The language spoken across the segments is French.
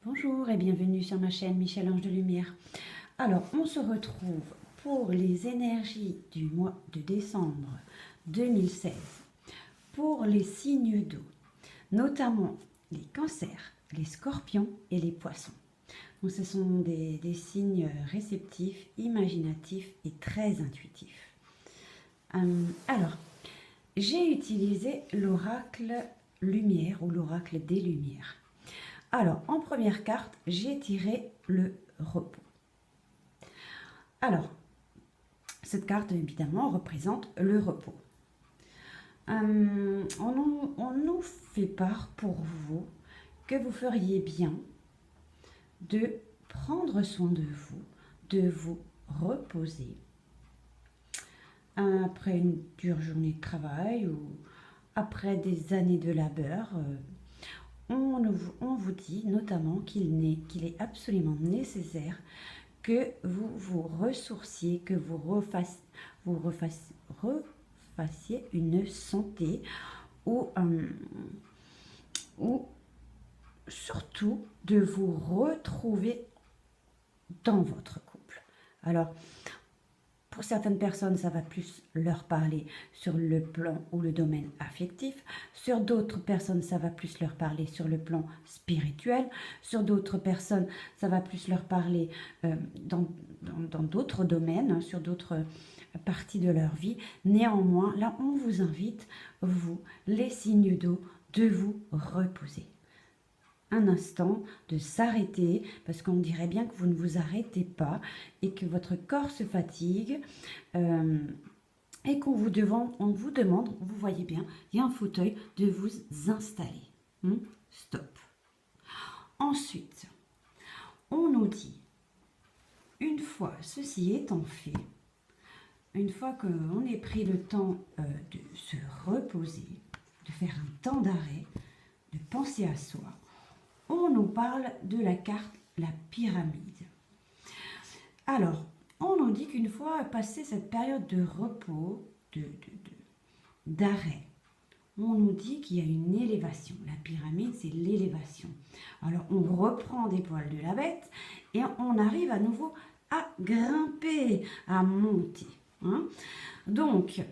Bonjour et bienvenue sur ma chaîne Michel-Ange de Lumière. Alors, on se retrouve pour les énergies du mois de décembre 2016 pour les signes d'eau, notamment les cancers, les scorpions et les poissons. Donc, ce sont des signes réceptifs, imaginatifs et très intuitifs. Alors, j'ai utilisé l'oracle lumière ou l'oracle des lumières. Alors, en première carte, j'ai tiré le repos. Alors, cette carte, évidemment, représente le repos. On nous fait part pour vous que vous feriez bien de prendre soin de vous reposer après une dure journée de travail ou après des années de labeur. On vous dit notamment qu'il est absolument nécessaire que vous vous ressourciez, que vous refassiez une santé ou surtout de vous retrouver dans votre couple. Alors, pour certaines personnes, ça va plus leur parler sur le plan ou le domaine affectif. Sur d'autres personnes, ça va plus leur parler sur le plan spirituel. Sur d'autres personnes, ça va plus leur parler dans d'autres domaines, hein, sur d'autres parties de leur vie. Néanmoins, là, on vous invite, vous, les signes d'eau, de vous reposer. Un instant, de s'arrêter, parce qu'on dirait bien que vous ne vous arrêtez pas et que votre corps se fatigue et on vous demande, vous voyez bien, il y a un fauteuil, de vous installer. Stop. Ensuite, on nous dit, une fois ceci étant fait, une fois qu'on ait pris le temps de se reposer, de faire un temps d'arrêt, de penser à soi, on nous parle de la carte la pyramide. Alors, on nous dit qu'une fois passé cette période de repos, d'arrêt, on nous dit qu'il y a une élévation. La pyramide, c'est l'élévation. Alors, on reprend des poils de la bête et on arrive à nouveau à grimper, à monter. Hein. Donc,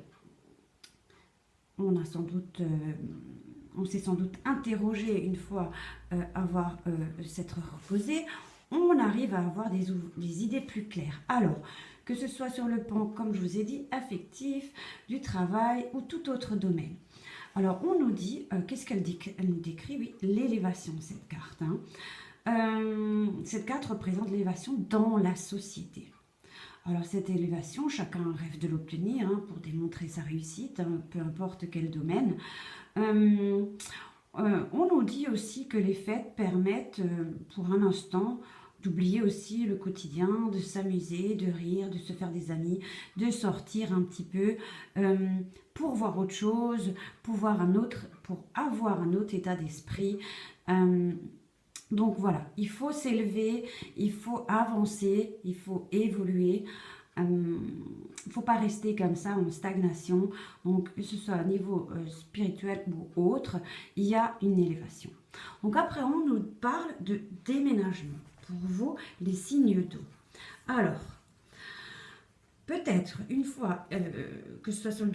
on a sans doute... on s'est sans doute interrogé une fois avoir s'être reposé, on arrive à avoir des idées plus claires. Alors, que ce soit sur le plan, comme je vous ai dit, affectif, du travail ou tout autre domaine. Alors, on nous dit, qu'est-ce qu'elle décrit? Elle nous décrit, oui, l'élévation, cette carte. Hein. Cette carte représente l'élévation dans la société. Alors cette élévation, chacun rêve de l'obtenir hein, pour démontrer sa réussite, hein, peu importe quel domaine. On nous dit aussi que les fêtes permettent pour un instant d'oublier aussi le quotidien, de s'amuser, de rire, de se faire des amis, de sortir un petit peu pour voir autre chose, pour avoir un autre état d'esprit. Donc voilà, il faut s'élever, il faut avancer, il faut évoluer. Il ne faut pas rester comme ça en stagnation. Donc que ce soit au niveau spirituel ou autre, il y a une élévation. Donc après, on nous parle de déménagement. Pour vous, les signes d'eau. Alors, peut-être une fois que ce soit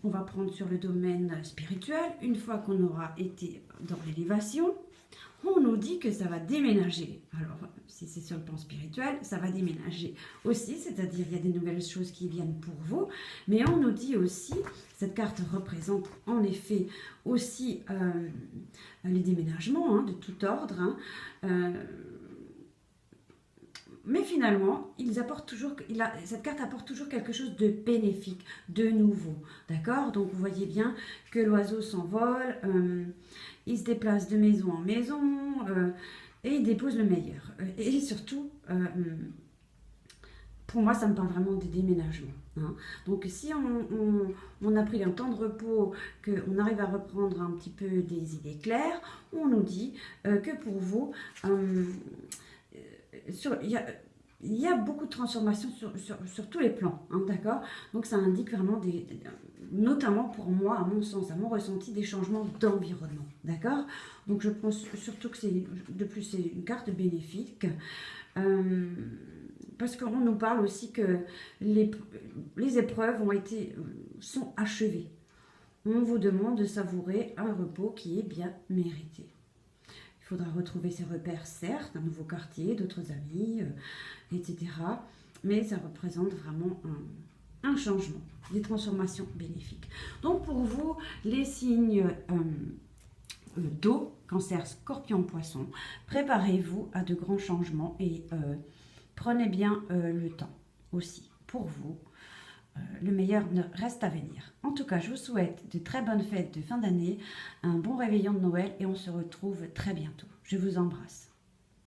on va prendre sur le domaine spirituel, une fois qu'on aura été dans l'élévation, on nous dit que ça va déménager. Alors, si c'est sur le plan spirituel, ça va déménager aussi, c'est-à-dire il y a des nouvelles choses qui viennent pour vous, mais on nous dit aussi, cette carte représente en effet aussi les déménagements hein, de tout ordre, hein, mais finalement, cette carte apporte toujours quelque chose de bénéfique, de nouveau. D'accord? Donc, vous voyez bien que l'oiseau s'envole, il se déplace de maison en maison et il dépose le meilleur. Et surtout, pour moi, ça me parle vraiment des déménagements. Hein. Donc, si on a pris un temps de repos, qu'on arrive à reprendre un petit peu des idées claires, on nous dit que pour vous... il y a beaucoup de transformations sur tous les plans, hein, d'accord? Donc ça indique vraiment notamment pour moi, à mon sens, à mon ressenti, des changements d'environnement. D'accord? Donc je pense surtout que de plus, c'est une carte bénéfique. Parce qu'on nous parle aussi que les épreuves sont achevées. On vous demande de savourer un repos qui est bien mérité. Il faudra retrouver ses repères, certes, un nouveau quartier, d'autres amis, etc. Mais ça représente vraiment un changement, des transformations bénéfiques. Donc pour vous, les signes d'eau, cancer, scorpion, poisson, préparez-vous à de grands changements et prenez bien le temps aussi pour vous. Le meilleur reste à venir. En tout cas, je vous souhaite de très bonnes fêtes de fin d'année, un bon réveillon de Noël et on se retrouve très bientôt. Je vous embrasse.